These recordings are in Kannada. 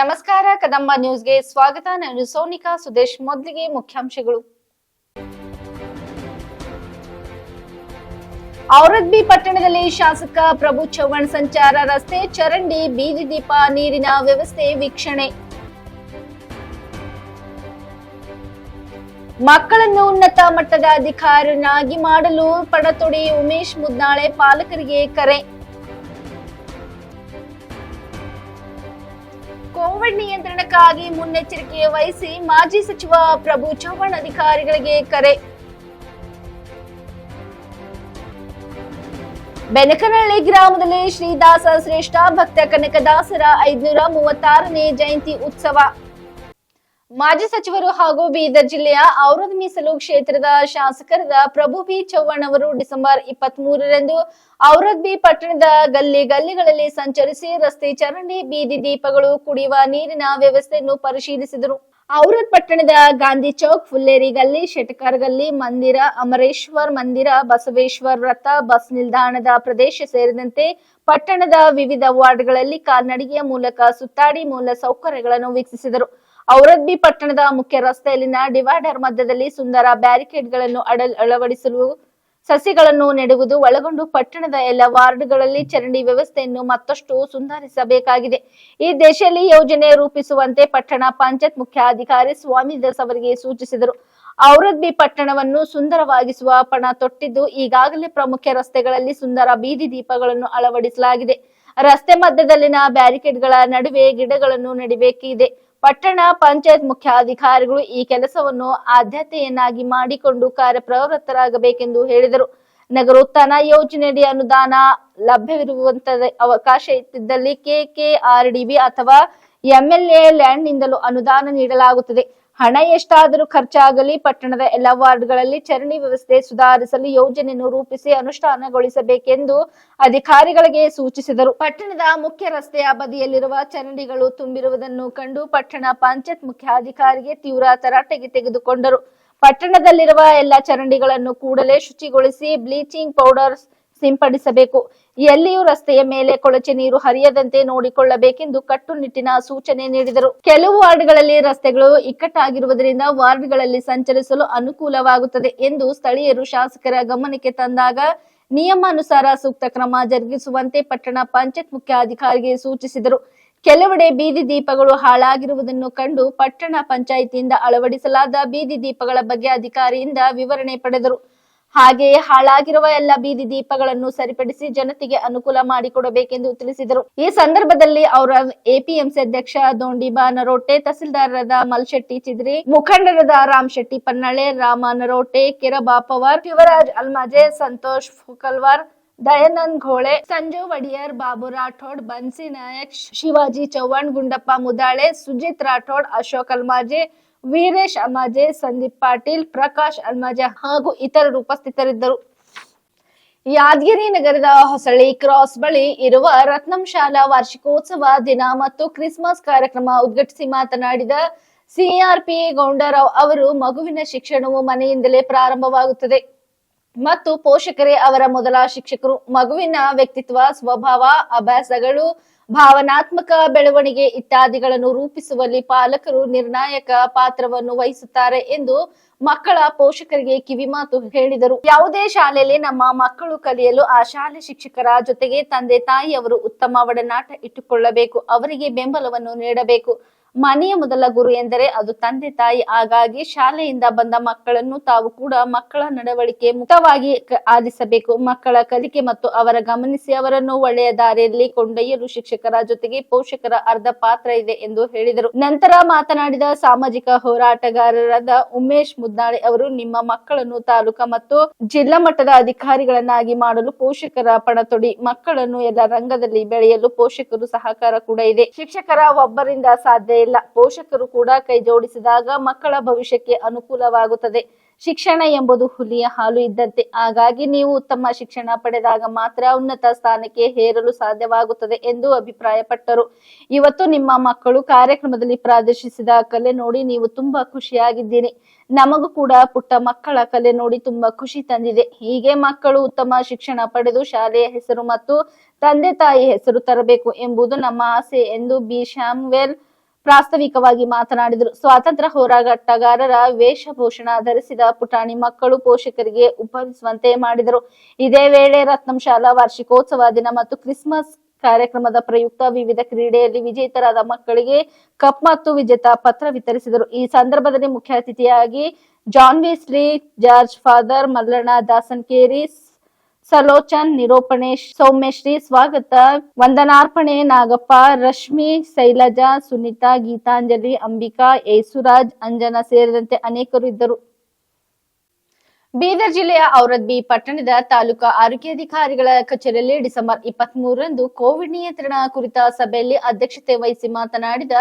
ನಮಸ್ಕಾರ, ಕದಂಬ ನ್ಯೂಸ್ಗೆ ಸ್ವಾಗತ. ನಾನು ಸೋನಿಕಾ ಸುದೇಶ್. ಮೊದಲಿಗೆ ಮುಖ್ಯಾಂಶಗಳು. ಔರದ್ಬಿ ಪಟ್ಟಣದಲ್ಲಿ ಶಾಸಕ ಪ್ರಭು ಚವ್ಹಾಣ್ ಸಂಚಾರ ರಸ್ತೆ, ಚರಂಡಿ, ಬೀದಿ ದೀಪ, ನೀರಿನ ವ್ಯವಸ್ಥೆ ವೀಕ್ಷಣೆ. ಮಕ್ಕಳನ್ನು ಉನ್ನತ ಮಟ್ಟದ ಅಧಿಕಾರಿಯನ್ನಾಗಿ ಮಾಡಲು ಪಣತೊಡಿ ಉಮೇಶ್ ಮುದ್ನಾಳೆ ಪಾಲಕರಿಗೆ ಕರೆ. ಕೋವಿಡ್ ನಿಯಂತ್ರಣಕ್ಕಾಗಿ ಮುನ್ನೆಚ್ಚರಿಕೆ ವಹಿಸಿ ಮಾಜಿ ಸಚಿವ ಪ್ರಭು ಚವ್ಹಾಣ್ ಅಧಿಕಾರಿಗಳಿಗೆ ಕರೆ. ಬೆನಕನಹಳ್ಳಿ ಗ್ರಾಮದಲ್ಲಿ ಶ್ರೀದಾಸ ಶ್ರೇಷ್ಠ ಭಕ್ತ ಕನಕದಾಸರ 536ನೇ ಜಯಂತಿ ಉತ್ಸವ. ಮಾಜಿ ಸಚಿವರು ಹಾಗೂ ಬೀದರ್ ಜಿಲ್ಲೆಯ ಔರಾದ್ ಮೀಸಲು ಕ್ಷೇತ್ರದ ಶಾಸಕರಾದ ಪ್ರಭು ಬಿ ಚವ್ಹಾಣ್ ಅವರು ಡಿಸೆಂಬರ್ 23ರಂದು ಔರಾದ್ ಬಿ ಪಟ್ಟಣದ ಗಲ್ಲಿಗಳಲ್ಲಿ ಸಂಚರಿಸಿ ರಸ್ತೆ, ಚರಂಡಿ, ಬೀದಿ ದೀಪಗಳು, ಕುಡಿಯುವ ನೀರಿನ ವ್ಯವಸ್ಥೆಯನ್ನು ಪರಿಶೀಲಿಸಿದರು. ಔರಾದ್ ಪಟ್ಟಣದ ಗಾಂಧಿ ಚೌಕ್, ಫುಲ್ಲೇರಿ ಗಲ್ಲಿ, ಶೆಟ್ಕರ್ ಗಲ್ಲಿ, ಮಂದಿರ, ಅಮರೇಶ್ವರ್ ಮಂದಿರ, ಬಸವೇಶ್ವರ ವೃತ್ತ, ಬಸ್ ನಿಲ್ದಾಣದ ಪ್ರದೇಶ ಸೇರಿದಂತೆ ಪಟ್ಟಣದ ವಿವಿಧ ವಾರ್ಡ್ಗಳಲ್ಲಿ ಕಾಲ್ನಡಿಗೆಯ ಮೂಲಕ ಸುತ್ತಾಡಿ ಮೂಲ ಸೌಕರ್ಯಗಳನ್ನು ವೀಕ್ಷಿಸಿದರು. ಔರಾದ್ ಬಿ ಪಟ್ಟಣದ ಮುಖ್ಯ ರಸ್ತೆಯಲ್ಲಿನ ಡಿವೈಡರ್ ಮಧ್ಯದಲ್ಲಿ ಸುಂದರ ಬ್ಯಾರಿಕೇಡ್ಗಳನ್ನು ಅಳವಡಿಸಲು ಸಸಿಗಳನ್ನು ನೆಡುವುದು ಒಳಗೊಂಡು ಪಟ್ಟಣದ ಎಲ್ಲ ವಾರ್ಡ್ಗಳಲ್ಲಿ ಚರಂಡಿ ವ್ಯವಸ್ಥೆಯನ್ನು ಮತ್ತಷ್ಟು ಸುಧಾರಿಸಬೇಕಾಗಿದೆ. ಈ ದಿಶೆಯಲ್ಲಿ ಯೋಜನೆ ರೂಪಿಸುವಂತೆ ಪಟ್ಟಣ ಪಂಚಾಯತ್ ಮುಖ್ಯಾಧಿಕಾರಿ ಸ್ವಾಮಿದಾಸ್ ಅವರಿಗೆ ಸೂಚಿಸಿದರು. ಔರಾದ್ ಬಿ ಪಟ್ಟಣವನ್ನು ಸುಂದರವಾಗಿಸುವ ಪಣ ತೊಟ್ಟಿದ್ದು, ಈಗಾಗಲೇ ಪ್ರಮುಖ ರಸ್ತೆಗಳಲ್ಲಿ ಸುಂದರ ಬೀದಿ ದೀಪಗಳನ್ನು ಅಳವಡಿಸಲಾಗಿದೆ. ರಸ್ತೆ ಮಧ್ಯದಲ್ಲಿನ ಬ್ಯಾರಿಕೇಡ್ಗಳ ನಡುವೆ ಗಿಡಗಳನ್ನು ನೆಡಬೇಕಿದೆ. ಪಟ್ಟಣ ಪಂಚಾಯತ್ ಮುಖ್ಯಾಧಿಕಾರಿಗಳು ಈ ಕೆಲಸವನ್ನು ಆದ್ಯತೆಯನ್ನಾಗಿ ಮಾಡಿಕೊಂಡು ಕಾರ್ಯಪ್ರವೃತ್ತರಾಗಬೇಕೆಂದು ಹೇಳಿದರು. ನಗರೋತ್ಥಾನ ಯೋಜನೆಯಡಿ ಅನುದಾನ ಲಭ್ಯವಿರುವಂತಹ ಅವಕಾಶ ಇದ್ದಲ್ಲಿ ಕೆಕೆಆರ್ಡಿಬಿ ಅಥವಾ ಎಂಎಲ್ಎ ಲ್ಯಾಂಡ್ ನಿಂದಲೂ ಅನುದಾನ ನೀಡಲಾಗುತ್ತದೆ. ಹಣ ಎಷ್ಟಾದರೂ ಖರ್ಚಾಗಲಿ, ಪಟ್ಟಣದ ಎಲ್ಲ ವಾರ್ಡ್ಗಳಲ್ಲಿ ಚರಂಡಿ ವ್ಯವಸ್ಥೆ ಸುಧಾರಿಸಲು ಯೋಜನೆಯನ್ನು ರೂಪಿಸಿ ಅನುಷ್ಠಾನಗೊಳಿಸಬೇಕೆಂದು ಅಧಿಕಾರಿಗಳಿಗೆ ಸೂಚಿಸಿದರು. ಪಟ್ಟಣದ ಮುಖ್ಯ ರಸ್ತೆಯ ಬದಿಯಲ್ಲಿರುವ ಚರಂಡಿಗಳು ತುಂಬಿರುವುದನ್ನು ಕಂಡು ಪಟ್ಟಣ ಪಂಚಾಯತ್ ಮುಖ್ಯಾಧಿಕಾರಿಗೆ ತೀವ್ರ ತರಾಟೆಗೆ ತೆಗೆದುಕೊಂಡರು. ಪಟ್ಟಣದಲ್ಲಿರುವ ಎಲ್ಲ ಚರಂಡಿಗಳನ್ನು ಕೂಡಲೇ ಶುಚಿಗೊಳಿಸಿ ಬ್ಲೀಚಿಂಗ್ ಪೌಡರ್ ಸಿಂಪಡಿಸಬೇಕು. ಎಲ್ಲಿಯೂ ರಸ್ತೆಯ ಮೇಲೆ ಕೊಳಚೆ ನೀರು ಹರಿಯದಂತೆ ನೋಡಿಕೊಳ್ಳಬೇಕೆಂದು ಕಟ್ಟುನಿಟ್ಟಿನ ಸೂಚನೆ ನೀಡಿದರು. ಕೆಲವು ವಾರ್ಡ್ಗಳಲ್ಲಿ ರಸ್ತೆಗಳು ಇಕ್ಕಟ್ಟಾಗಿರುವುದರಿಂದ ವಾರ್ಡ್ಗಳಲ್ಲಿ ಸಂಚರಿಸಲು ಅನುಕೂಲವಾಗುತ್ತದೆ ಎಂದು ಸ್ಥಳೀಯರು ಶಾಸಕರ ಗಮನಕ್ಕೆ ತಂದಾಗ ನಿಯಮಾನುಸಾರ ಸೂಕ್ತ ಕ್ರಮ ಜರುಗಿಸುವಂತೆ ಪಟ್ಟಣ ಪಂಚಾಯತ್ ಮುಖ್ಯಾಧಿಕಾರಿಗೆ ಸೂಚಿಸಿದರು. ಕೆಲವೆಡೆ ಬೀದಿ ದೀಪಗಳು ಹಾಳಾಗಿರುವುದನ್ನು ಕಂಡು ಪಟ್ಟಣ ಪಂಚಾಯಿತಿಯಿಂದ ಅಳವಡಿಸಲಾದ ಬೀದಿ ದೀಪಗಳ ಬಗ್ಗೆ ಅಧಿಕಾರಿಯಿಂದ ವಿವರಣೆ ಪಡೆದರು. ಹಾಗೆಯೇ ಹಾಳಾಗಿರುವ ಎಲ್ಲ ಬೀದಿ ದೀಪಗಳನ್ನು ಸರಿಪಡಿಸಿ ಜನತೆಗೆ ಅನುಕೂಲ ಮಾಡಿಕೊಡಬೇಕೆಂದು ತಿಳಿಸಿದರು. ಈ ಸಂದರ್ಭದಲ್ಲಿ ಅವರ ಎಪಿಎಂಸಿ ಅಧ್ಯಕ್ಷ ದೋಂಡಿಬಾ ನರೋಟೆ, ತಹಸೀಲ್ದಾರರಾದ ಮಲ್ಶೆಟ್ಟಿ ಚಿದ್ರಿ, ಮುಖಂಡರಾದ ರಾಮ್ ಶೆಟ್ಟಿ ಪನ್ನಳೆ, ರಾಮ ನರೋಟೆ, ಕಿರಬಾ ಪವಾರ್, ಶಿವರಾಜ್ ಅಲ್ಮಾಜೆ, ಸಂತೋಷ್ ಫುಕಲ್ವಾರ್, ದಯಾನಂದ್ ಘೋಳೆ, ಸಂಜು ವಡಿಯರ್, ಬಾಬು ರಾಠೋಡ್, ಬನ್ಸಿ ನಾಯಕ್, ಶಿವಾಜಿ ಚವ್ಹಾಣ್, ಗುಂಡಪ್ಪ ಮುದಾಳೆ, ಸುಜಿತ್ ರಾಠೋಡ್, ಅಶೋಕ್ ಅಲ್ಮಾಜೆ, ವೀರೇಶ್ ಅಮಾಜೆ, ಸಂದೀಪ್ ಪಾಟೀಲ್, ಪ್ರಕಾಶ್ ಅಲ್ಮಾಜೆ ಹಾಗೂ ಇತರರು ಉಪಸ್ಥಿತರಿದ್ದರು. ಯಾದಗಿರಿ ನಗರದ ಹೊಸಳ್ಳಿ ಕ್ರಾಸ್ ಬಳಿ ಇರುವ ರತ್ನಂ ಶಾಲಾ ವಾರ್ಷಿಕೋತ್ಸವ ದಿನ ಮತ್ತು ಕ್ರಿಸ್ಮಸ್ ಕಾರ್ಯಕ್ರಮ ಉದ್ಘಾಟಿಸಿ ಮಾತನಾಡಿದ ಸಿಆರ್ಪಿ ಗೌಂಡರಾವ್ ಅವರು, ಮಗುವಿನ ಶಿಕ್ಷಣವು ಮನೆಯಿಂದಲೇ ಪ್ರಾರಂಭವಾಗುತ್ತದೆ ಮತ್ತು ಪೋಷಕರೇ ಅವರ ಮೊದಲ ಶಿಕ್ಷಕರು. ಮಗುವಿನ ವ್ಯಕ್ತಿತ್ವ, ಸ್ವಭಾವ, ಅಭ್ಯಾಸಗಳು, ಭಾವನಾತ್ಮಕ ಬೆಳವಣಿಗೆ ಇತ್ಯಾದಿಗಳನ್ನು ರೂಪಿಸುವಲ್ಲಿ ಪಾಲಕರು ನಿರ್ಣಾಯಕ ಪಾತ್ರವನ್ನು ವಹಿಸುತ್ತಾರೆ ಎಂದು ಮಕ್ಕಳ ಪೋಷಕರಿಗೆ ಕಿವಿಮಾತು ಹೇಳಿದರು. ಯಾವುದೇ ಶಾಲೆಯಲ್ಲಿ ನಮ್ಮ ಮಕ್ಕಳು ಕಲಿಯಲು ಆ ಶಾಲೆ ಶಿಕ್ಷಕರ ಜೊತೆಗೆ ತಂದೆ ತಾಯಿಯವರು ಉತ್ತಮ ಒಡನಾಟ ಇಟ್ಟುಕೊಳ್ಳಬೇಕು. ಅವರಿಗೆ ಬೆಂಬಲವನ್ನು ನೀಡಬೇಕು. ಮನೆಯ ಮೊದಲ ಗುರು ಎಂದರೆ ಅದು ತಂದೆ ತಾಯಿ. ಹಾಗಾಗಿ ಶಾಲೆಯಿಂದ ಬಂದ ಮಕ್ಕಳನ್ನು ತಾವು ಕೂಡ ಮಕ್ಕಳ ನಡವಳಿಕೆ ಮುಕ್ತವಾಗಿ ಆಲಿಸಬೇಕು. ಮಕ್ಕಳ ಕಲಿಕೆ ಮತ್ತು ಅವರ ಗಮನಿಸಿ ಅವರನ್ನು ಒಳ್ಳೆಯ ದಾರಿಯಲ್ಲಿ ಕೊಂಡೊಯ್ಯಲು ಶಿಕ್ಷಕರ ಜೊತೆಗೆ ಪೋಷಕರ ಅರ್ಧ ಪಾತ್ರ ಇದೆ ಎಂದು ಹೇಳಿದರು. ನಂತರ ಮಾತನಾಡಿದ ಸಾಮಾಜಿಕ ಹೋರಾಟಗಾರರಾದ ಉಮೇಶ್ ಮುದ್ನಾಳೆ ಅವರು, ನಿಮ್ಮ ಮಕ್ಕಳನ್ನು ತಾಲೂಕಾ ಮತ್ತು ಜಿಲ್ಲಾ ಮಟ್ಟದ ಅಧಿಕಾರಿಗಳನ್ನಾಗಿ ಮಾಡಲು ಪೋಷಕರ ಪಣತೊಡಿ. ಮಕ್ಕಳನ್ನು ಎಲ್ಲ ರಂಗದಲ್ಲಿ ಬೆಳೆಯಲು ಪೋಷಕರು ಸಹಕಾರ ಕೂಡ ಇದೆ. ಶಿಕ್ಷಕರ ಒಬ್ಬರಿಂದ ಸಾಧ್ಯ ಇಲ್ಲ. ಪೋಷಕರು ಕೂಡ ಕೈ ಜೋಡಿಸಿದಾಗ ಮಕ್ಕಳ ಭವಿಷ್ಯಕ್ಕೆ ಅನುಕೂಲವಾಗುತ್ತದೆ. ಶಿಕ್ಷಣ ಎಂಬುದು ಹುಲಿಯ ಹಾಲು ಇದ್ದಂತೆ. ಹಾಗಾಗಿ ನೀವು ಉತ್ತಮ ಶಿಕ್ಷಣ ಪಡೆದಾಗ ಮಾತ್ರ ಉನ್ನತ ಸ್ಥಾನಕ್ಕೆ ಏರಲು ಸಾಧ್ಯವಾಗುತ್ತದೆ ಎಂದು ಅಭಿಪ್ರಾಯಪಟ್ಟರು. ಇವತ್ತು ನಿಮ್ಮ ಮಕ್ಕಳು ಕಾರ್ಯಕ್ರಮದಲ್ಲಿ ಪ್ರದರ್ಶಿಸಿದ ಕಲೆ ನೋಡಿ ನೀವು ತುಂಬಾ ಖುಷಿಯಾಗಿದ್ದೀನಿ. ನಮಗೂ ಕೂಡ ಪುಟ್ಟ ಮಕ್ಕಳ ಕಲೆ ನೋಡಿ ತುಂಬಾ ಖುಷಿ ತಂದಿದೆ. ಹೀಗೆ ಮಕ್ಕಳು ಉತ್ತಮ ಶಿಕ್ಷಣ ಪಡೆದು ಶಾಲೆಯ ಹೆಸರು ಮತ್ತು ತಂದೆ ತಾಯಿ ಹೆಸರು ತರಬೇಕು ಎಂಬುದು ನಮ್ಮ ಆಸೆ ಎಂದು ಬಿ. ಶ್ಯಾಮ್ವೆಲ್ ಪ್ರಾಸ್ತಾವಿಕವಾಗಿ ಮಾತನಾಡಿದರು. ಸ್ವಾತಂತ್ರ್ಯ ಹೋರಾಟಗಾರರ ವೇಷಭೂಷಣ ಧರಿಸಿದ ಪುಟಾಣಿ ಮಕ್ಕಳು ಪೋಷಕರಿಗೆ ಉಪವಿಸುವಂತೆ ಮಾಡಿದರು. ಇದೇ ವೇಳೆ ರತ್ನಂ ಶಾಲಾ ವಾರ್ಷಿಕೋತ್ಸವ ದಿನ ಮತ್ತು ಕ್ರಿಸ್ಮಸ್ ಕಾರ್ಯಕ್ರಮದ ಪ್ರಯುಕ್ತ ವಿವಿಧ ಕ್ರೀಡೆಯಲ್ಲಿ ವಿಜೇತರಾದ ಮಕ್ಕಳಿಗೆ ಕಪ್ ಮತ್ತು ವಿಜೇತ ಪತ್ರ ವಿತರಿಸಿದರು. ಈ ಸಂದರ್ಭದಲ್ಲಿ ಮುಖ್ಯ ಅತಿಥಿಯಾಗಿ John Wesley, George father, Mallanna Dasankeri, Salochan, ನಿರೂಪಣೆ ಸೌಮ್ಯಶ್ರೀ, ಸ್ವಾಗತ ವಂದನಾರ್ಪಣೆ ನಾಗಪ್ಪ, ರಶ್ಮಿ, ಶೈಲಜಾ, ಸುನೀತಾ, ಗೀತಾಂಜಲಿ, ಅಂಬಿಕಾ, ಯೇಸುರಾಜ್, ಅಂಜನಾ ಸೇರಿದಂತೆ ಅನೇಕರು ಇದ್ದರು. ಬೀದರ್ ಜಿಲ್ಲೆಯ ಔರಾದ್ ಬಿ ಪಟ್ಟಣದ ತಾಲೂಕಾ ಆರೋಗ್ಯಾಧಿಕಾರಿಗಳ ಕಚೇರಿಯಲ್ಲಿ ಡಿಸೆಂಬರ್ 23ರಂದು ಕೋವಿಡ್ ನಿಯಂತ್ರಣ ಕುರಿತ ಸಭೆಯಲ್ಲಿ ಅಧ್ಯಕ್ಷತೆ ವಹಿಸಿ ಮಾತನಾಡಿದ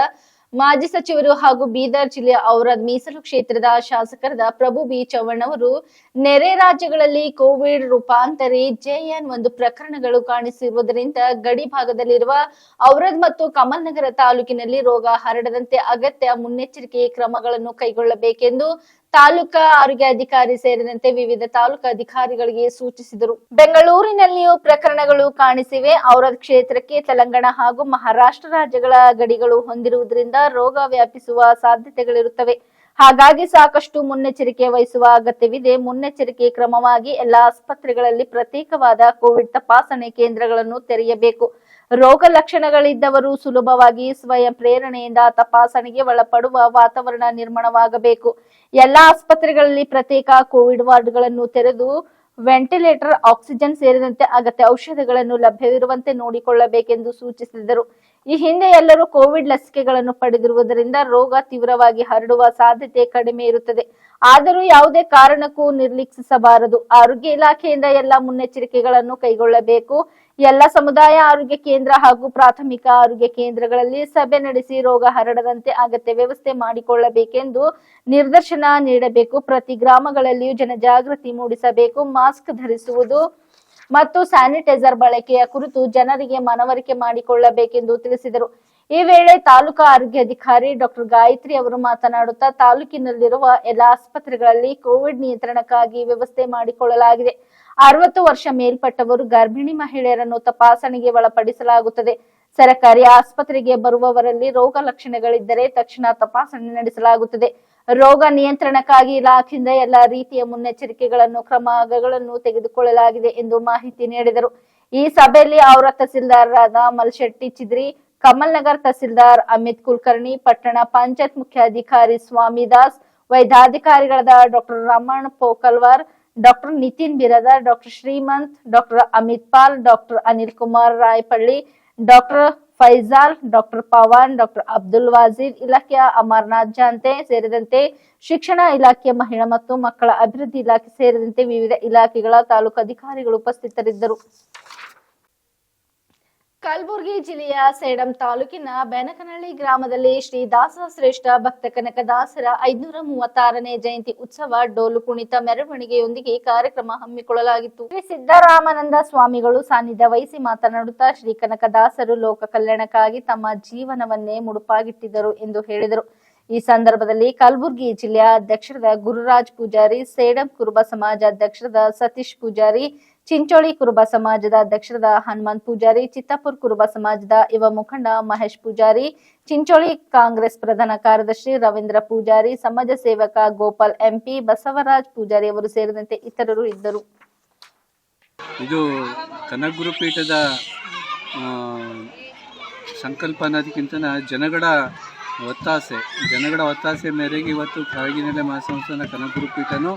ಮಾಜಿ ಸಚಿವರು ಹಾಗೂ ಬೀದರ್ ಜಿಲ್ಲೆಯ ಔರಾದ್ ಮೀಸಲು ಕ್ಷೇತ್ರದ ಶಾಸಕರಾದ ಪ್ರಭು ಬಿ ಚವ್ಹಾಣ್ ಅವರು ನೆರೆ ರಾಜ್ಯಗಳಲ್ಲಿ ಕೋವಿಡ್ ರೂಪಾಂತರಿ JN1 ಪ್ರಕರಣಗಳು ಕಾಣಿಸಿರುವುದರಿಂದ ಗಡಿ ಭಾಗದಲ್ಲಿರುವ ಔರಾದ್ ಮತ್ತು ಕಮಲ್ ನಗರ ತಾಲೂಕಿನಲ್ಲಿ ರೋಗ ಹರಡದಂತೆ ಅಗತ್ಯ ಮುನ್ನೆಚ್ಚರಿಕೆ ಕ್ರಮಗಳನ್ನು ಕೈಗೊಳ್ಳಬೇಕೆಂದು ತಾಲೂಕಾ ಆರೋಗ್ಯಾಧಿಕಾರಿ ಸೇರಿದಂತೆ ವಿವಿಧ ತಾಲೂಕಾ ಅಧಿಕಾರಿಗಳಿಗೆ ಸೂಚಿಸಿದರು. ಬೆಂಗಳೂರಿನಲ್ಲಿಯೂ ಪ್ರಕರಣಗಳು ಕಾಣಿಸಿವೆ. ಔರಾದ್ ಕ್ಷೇತ್ರಕ್ಕೆ ತೆಲಂಗಾಣ ಹಾಗೂ ಮಹಾರಾಷ್ಟ್ರ ರಾಜ್ಯಗಳ ಗಡಿಗಳು ಹೊಂದಿರುವುದರಿಂದ ರೋಗ ವ್ಯಾಪಿಸುವ ಸಾಧ್ಯತೆಗಳಿರುತ್ತವೆ. ಹಾಗಾಗಿ ಸಾಕಷ್ಟು ಮುನ್ನೆಚ್ಚರಿಕೆ ವಹಿಸುವ ಅಗತ್ಯವಿದೆ. ಮುನ್ನೆಚ್ಚರಿಕೆ ಕ್ರಮವಾಗಿ ಎಲ್ಲಾ ಆಸ್ಪತ್ರೆಗಳಲ್ಲಿ ಪ್ರತ್ಯೇಕವಾದ ಕೋವಿಡ್ ತಪಾಸಣೆ ಕೇಂದ್ರಗಳನ್ನು ತೆರೆಯಬೇಕು. ರೋಗ ಲಕ್ಷಣಗಳಿದ್ದವರು ಸುಲಭವಾಗಿ ಸ್ವಯಂ ಪ್ರೇರಣೆಯಿಂದ ತಪಾಸಣೆಗೆ ಒಳಪಡುವ ವಾತಾವರಣ ನಿರ್ಮಾಣವಾಗಬೇಕು. ಎಲ್ಲಾ ಆಸ್ಪತ್ರೆಗಳಲ್ಲಿ ಪ್ರತ್ಯೇಕ ಕೋವಿಡ್ ವಾರ್ಡ್ಗಳನ್ನು ತೆರೆದು ವೆಂಟಿಲೇಟರ್, ಆಕ್ಸಿಜನ್ ಸೇರಿದಂತೆ ಅಗತ್ಯ ಔಷಧಗಳನ್ನು ಲಭ್ಯವಿರುವಂತೆ ನೋಡಿಕೊಳ್ಳಬೇಕೆಂದು ಸೂಚಿಸಿದರು. ಈ ಹಿಂದೆ ಎಲ್ಲರೂ ಕೋವಿಡ್ ಲಸಿಕೆಗಳನ್ನು ಪಡೆದಿರುವುದರಿಂದ ರೋಗ ತೀವ್ರವಾಗಿ ಹರಡುವ ಸಾಧ್ಯತೆ ಕಡಿಮೆ ಇರುತ್ತದೆ. ಆದರೂ ಯಾವುದೇ ಕಾರಣಕ್ಕೂ ನಿರ್ಲಕ್ಷಿಸಬಾರದು. ಆರೋಗ್ಯ ಇಲಾಖೆಯಿಂದ ಎಲ್ಲಾ ಮುನ್ನೆಚ್ಚರಿಕೆಗಳನ್ನು ಕೈಗೊಳ್ಳಬೇಕು. ಎಲ್ಲ ಸಮುದಾಯ ಆರೋಗ್ಯ ಕೇಂದ್ರ ಹಾಗೂ ಪ್ರಾಥಮಿಕ ಆರೋಗ್ಯ ಕೇಂದ್ರಗಳಲ್ಲಿ ಸಭೆ ನಡೆಸಿ ರೋಗ ಹರಡದಂತೆ ಅಗತ್ಯ ವ್ಯವಸ್ಥೆ ಮಾಡಿಕೊಳ್ಳಬೇಕೆಂದು ನಿರ್ದೇಶನ ನೀಡಬೇಕು. ಪ್ರತಿ ಗ್ರಾಮಗಳಲ್ಲಿಯೂ ಜನಜಾಗೃತಿ ಮೂಡಿಸಬೇಕು. ಮಾಸ್ಕ್ ಧರಿಸುವುದು ಮತ್ತು ಸ್ಯಾನಿಟೈಸರ್ ಬಳಕೆಯ ಕುರಿತು ಜನರಿಗೆ ಮನವರಿಕೆ ಮಾಡಿಕೊಳ್ಳಬೇಕೆಂದು ತಿಳಿಸಿದರು. ಈ ವೇಳೆ ತಾಲೂಕಾ ಆರೋಗ್ಯಾಧಿಕಾರಿ ಡಾಕ್ಟರ್ ಗಾಯತ್ರಿ ಅವರು ಮಾತನಾಡುತ್ತಾ, ತಾಲೂಕಿನಲ್ಲಿರುವ ಎಲ್ಲಾ ಆಸ್ಪತ್ರೆಗಳಲ್ಲಿ ಕೋವಿಡ್ ನಿಯಂತ್ರಣಕ್ಕಾಗಿ ವ್ಯವಸ್ಥೆ ಮಾಡಿಕೊಳ್ಳಲಾಗಿದೆ. 60 ವರ್ಷ ಮೇಲ್ಪಟ್ಟವರು, ಗರ್ಭಿಣಿ ಮಹಿಳೆಯರನ್ನು ತಪಾಸಣೆಗೆ ಒಳಪಡಿಸಲಾಗುತ್ತದೆ. ಸರ್ಕಾರಿ ಆಸ್ಪತ್ರೆಗೆ ಬರುವವರಲ್ಲಿ ರೋಗ ಲಕ್ಷಣಗಳಿದ್ದರೆ ತಕ್ಷಣ ತಪಾಸಣೆ ನಡೆಸಲಾಗುತ್ತದೆ. ರೋಗ ನಿಯಂತ್ರಣಕ್ಕಾಗಿ ಇಲಾಖೆಯಿಂದ ಎಲ್ಲಾ ರೀತಿಯ ಮುನ್ನೆಚ್ಚರಿಕೆಗಳನ್ನು ಕ್ರಮಗಳನ್ನು ತೆಗೆದುಕೊಳ್ಳಲಾಗಿದೆ ಎಂದು ಮಾಹಿತಿ ನೀಡಿದರು. ಈ ಸಭೆಯಲ್ಲಿ ಔರಾದ್ ತಹಸೀಲ್ದಾರರಾದ ಮಲ್ಶೆಟ್ಟಿ ಚಿದ್ರಿ, ಕಮಲ್ ನಗರ್ ತಹಸೀಲ್ದಾರ್ ಅಮಿತ್ ಕುಲಕರ್ಣಿ, ಪಟ್ಟಣ ಪಂಚಾಯತ್ ಮುಖ್ಯಾಧಿಕಾರಿ ಸ್ವಾಮಿದಾಸ್, ವೈದ್ಯಾಧಿಕಾರಿಗಳಾದ doctor Raman Pokalwar, doctor Nitin Biradar, doctor Shrimant, doctor Amit Paul, doctor Anil Kumar Rayapalli, doctor Faizal, doctor Pavan, doctor Abdul Wajid, ಇಲಾಖೆಯ ಅಮರ್ನಾಥ್ ಜಾಂತೆ ಸೇರಿದಂತೆ ಶಿಕ್ಷಣ ಇಲಾಖೆಯ ಮಹಿಳಾ ಮತ್ತು ಮಕ್ಕಳ ಅಭಿವೃದ್ಧಿ ಇಲಾಖೆ ಸೇರಿದಂತೆ ವಿವಿಧ ಇಲಾಖೆಗಳ ತಾಲೂಕು ಅಧಿಕಾರಿಗಳು ಉಪಸ್ಥಿತರಿದ್ದರು. ಕಲಬುರಗಿ ಜಿಲ್ಲೆಯ ಸೇಡಂ ತಾಲೂಕಿನ ಬೆನಕನಹಳ್ಳಿ ಗ್ರಾಮದಲ್ಲಿ ಶ್ರೀ ದಾಸ ಶ್ರೇಷ್ಠ ಭಕ್ತ ಕನಕದಾಸರ 536ನೇ ಜಯಂತಿ ಉತ್ಸವ ಡೋಲು ಕುಣಿತ ಮೆರವಣಿಗೆಯೊಂದಿಗೆ ಕಾರ್ಯಕ್ರಮ ಹಮ್ಮಿಕೊಳ್ಳಲಾಗಿತ್ತು. ಶ್ರೀ ಸಿದ್ದರಾಮಾನಂದ ಸ್ವಾಮಿಗಳು ಸಾನ್ನಿಧ್ಯ ವಹಿಸಿ ಮಾತನಾಡುತ್ತಾ, ಶ್ರೀ ಕನಕದಾಸರು ಲೋಕ ಕಲ್ಯಾಣಕ್ಕಾಗಿ ತಮ್ಮ ಜೀವನವನ್ನೇ ಮುಡುಪಾಗಿಟ್ಟಿದ್ದರು ಎಂದು ಹೇಳಿದರು. ಈ ಸಂದರ್ಭದಲ್ಲಿ ಕಲಬುರಗಿ ಜಿಲ್ಲೆಯ ಅಧ್ಯಕ್ಷರಾದ ಗುರುರಾಜ್ ಪೂಜಾರಿ, ಸೇಡಂ ಕುರುಬ ಸಮಾಜ ಅಧ್ಯಕ್ಷರಾದ ಸತೀಶ್ ಪೂಜಾರಿ, ಚಿಂಚೋಳಿ ಕುರುಬ ಸಮಾಜದ ಅಧ್ಯಕ್ಷರಾದ ಹನುಮಂತ್ ಪೂಜಾರಿ, ಚಿತ್ತಾಪುರ್ ಕುರುಬ ಸಮಾಜದ ಯುವ ಮುಖಂಡ ಮಹೇಶ್ ಪೂಜಾರಿ, ಚಿಂಚೋಳಿ ಕಾಂಗ್ರೆಸ್ ಪ್ರಧಾನ ಕಾರ್ಯದರ್ಶಿ ರವೀಂದ್ರ ಪೂಜಾರಿ, ಸಮಾಜ ಸೇವಕ ಗೋಪಾಲ್ MP, ಬಸವರಾಜ್ ಪೂಜಾರಿ ಅವರು ಸೇರಿದಂತೆ ಇತರರು ಇದ್ದರು. ಇದು ಕನಕಗುರು ಪೀಠದ ಸಂಕಲ್ಪ ಅನ್ನೋದಕ್ಕಿಂತ ಜನಗಳ ಒತ್ತಾಸೆ ಮೇರೆಗೆ ಇವತ್ತು ಕಾಗಿನೆಲೆ ಮಹಾಸಂಸ್ಥಾನ ಕನಕಗುರು ಪೀಠನೂ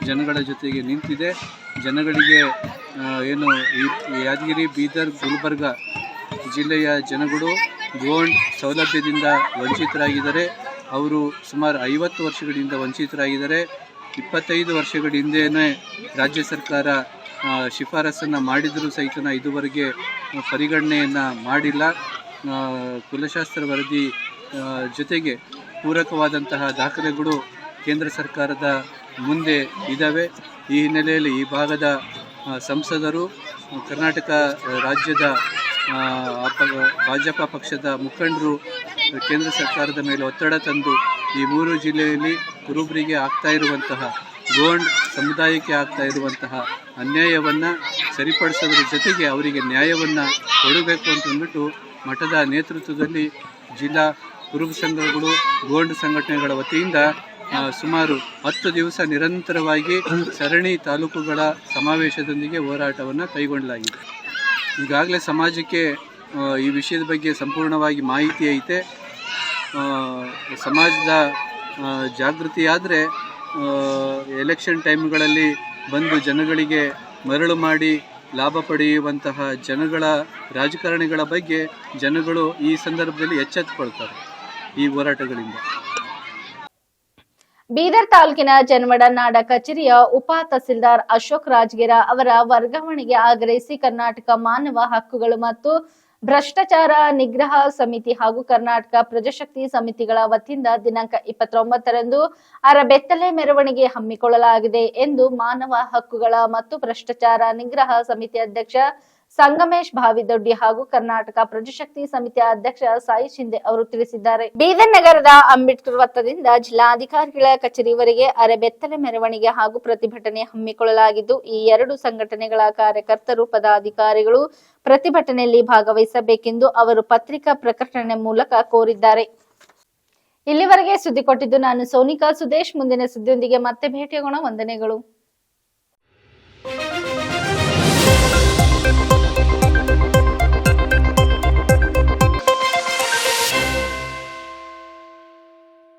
ಜನಗಳ ಜೊತೆಗೆ ನಿಂತಿದೆ. ಜನಗಳಿಗೆ ಏನು ಈ ಯಾದಗಿರಿ, ಬೀದರ್, ಗುಲ್ಬರ್ಗ ಜಿಲ್ಲೆಯ ಜನಗಳು ಗೋಲ್ಡ್ ಸೌಲಭ್ಯದಿಂದ ವಂಚಿತರಾಗಿದ್ದಾರೆ. ಅವರು ಸುಮಾರು 50 ವರ್ಷಗಳಿಂದ ವಂಚಿತರಾಗಿದ್ದಾರೆ. 25 ವರ್ಷಗಳ ಹಿಂದೆಯೇ ರಾಜ್ಯ ಸರ್ಕಾರ ಶಿಫಾರಸನ್ನು ಮಾಡಿದರೂ ಸಹಿತ ಇದುವರೆಗೆ ಪರಿಗಣನೆಯನ್ನು ಮಾಡಿಲ್ಲ. ಕುಲಶಾಸ್ತ್ರ ವರದಿ ಜೊತೆಗೆ ಪೂರಕವಾದಂತಹ ದಾಖಲೆಗಳು ಕೇಂದ್ರ ಸರ್ಕಾರದ ಮುಂದೆ ಇದ್ದಾವೆ. ಈ ಹಿನ್ನೆಲೆಯಲ್ಲಿ ಈ ಭಾಗದ ಸಂಸದರು, ಕರ್ನಾಟಕ ರಾಜ್ಯದ ಭಾಜಪ ಪಕ್ಷದ ಮುಖಂಡರು ಕೇಂದ್ರ ಸರ್ಕಾರದ ಮೇಲೆ ಒತ್ತಡ ತಂದು ಈ 3 ಜಿಲ್ಲೆಯಲ್ಲಿ ಕುರುಬರಿಗೆ ಆಗ್ತಾ ಇರುವಂತಹ, ಗೋಂಡ್ ಸಮುದಾಯಕ್ಕೆ ಆಗ್ತಾ ಇರುವಂತಹ ಅನ್ಯಾಯವನ್ನು ಸರಿಪಡಿಸೋದ್ರ ಜೊತೆಗೆ ಅವರಿಗೆ ನ್ಯಾಯವನ್ನು ಕೊಡಬೇಕು ಅಂತಂದ್ಬಿಟ್ಟು ಮಠದ ನೇತೃತ್ವದಲ್ಲಿ ಜಿಲ್ಲಾ ಕುರುಬ ಸಂಘಗಳು, ಗೋಂಡ್ ಸಂಘಟನೆಗಳ ವತಿಯಿಂದ ಸುಮಾರು 10 ದಿವಸ ನಿರಂತರವಾಗಿ ಸರಣಿ ತಾಲೂಕುಗಳ ಸಮಾವೇಶದೊಂದಿಗೆ ಹೋರಾಟವನ್ನು ಕೈಗೊಳ್ಳಲಾಗಿದೆ. ಈಗಾಗಲೇ ಸಮಾಜಕ್ಕೆ ಈ ವಿಷಯದ ಬಗ್ಗೆ ಸಂಪೂರ್ಣವಾಗಿ ಮಾಹಿತಿ ಐತೆ. ಸಮಾಜದ ಜಾಗೃತಿಯಾದರೆ ಎಲೆಕ್ಷನ್ ಟೈಮ್ಗಳಲ್ಲಿ ಬಂದು ಜನಗಳಿಗೆ ಮರಳು ಮಾಡಿ ಲಾಭ ಪಡೆಯುವಂತಹ ರಾಜಕಾರಣಿಗಳ ಬಗ್ಗೆ ಜನಗಳು ಈ ಸಂದರ್ಭದಲ್ಲಿ ಎಚ್ಚೆತ್ತುಕೊಳ್ತಾರೆ ಈ ಹೋರಾಟಗಳಿಂದ. ಬೀದರ್ ತಾಲೂಕಿನ ಜನವಡ ನಾಡ ಕಚೇರಿಯ ಉಪ ತಹಸೀಲ್ದಾರ್ ಅಶೋಕ್ ರಾಜಗಿರ ಅವರ ವರ್ಗಾವಣೆಗೆ ಆಗ್ರಹಿಸಿ ಕರ್ನಾಟಕ ಮಾನವ ಹಕ್ಕುಗಳು ಮತ್ತು ಭ್ರಷ್ಟಾಚಾರ ನಿಗ್ರಹ ಸಮಿತಿ ಹಾಗೂ ಕರ್ನಾಟಕ ಪ್ರಜಾಶಕ್ತಿ ಸಮಿತಿಗಳ ವತಿಯಿಂದ ದಿನಾಂಕ 29ರಂದು ಅರಬೆತ್ತಲೆ ಮೆರವಣಿಗೆ ಹಮ್ಮಿಕೊಳ್ಳಲಾಗಿದೆ ಎಂದು ಮಾನವ ಹಕ್ಕುಗಳ ಮತ್ತು ಭ್ರಷ್ಟಾಚಾರ ನಿಗ್ರಹ ಸಮಿತಿ ಅಧ್ಯಕ್ಷ ಸಂಗಮೇಶ್ ಭಾವಿದೊಡ್ಡಿ ಹಾಗೂ ಕರ್ನಾಟಕ ಪ್ರಜಾಶಕ್ತಿ ಸಮಿತಿಯ ಅಧ್ಯಕ್ಷ ಸಾಯಿ ಶಿಂದೆ ಅವರು ತಿಳಿಸಿದ್ದಾರೆ. ಬೀದರ್ ನಗರದ ಅಂಬೇಡ್ಕರ್ ವೃತ್ತದಿಂದ ಜಿಲ್ಲಾಧಿಕಾರಿಗಳ ಕಚೇರಿವರೆಗೆ ಅರೆಬೆತ್ತಲೆ ಮೆರವಣಿಗೆ ಹಾಗೂ ಪ್ರತಿಭಟನೆ ಹಮ್ಮಿಕೊಳ್ಳಲಾಗಿದ್ದು, ಈ ಎರಡು ಸಂಘಟನೆಗಳ ಕಾರ್ಯಕರ್ತರು, ಪದಾಧಿಕಾರಿಗಳು ಪ್ರತಿಭಟನೆಯಲ್ಲಿ ಭಾಗವಹಿಸಬೇಕೆಂದು ಅವರು ಪತ್ರಿಕಾ ಪ್ರಕಟಣೆ ಮೂಲಕ ಕೋರಿದ್ದಾರೆ. ಇಲ್ಲಿವರೆಗೆ ಸುದ್ದಿ ಕೊಟ್ಟಿದ್ದು ನಾನು ಸೋನಿಕಾ ಸುದೇಶ್. ಮುಂದಿನ ಸುದ್ದಿಯೊಂದಿಗೆ ಮತ್ತೆ ಭೇಟಿಯಾಗೋಣ. ವಂದನೆಗಳು.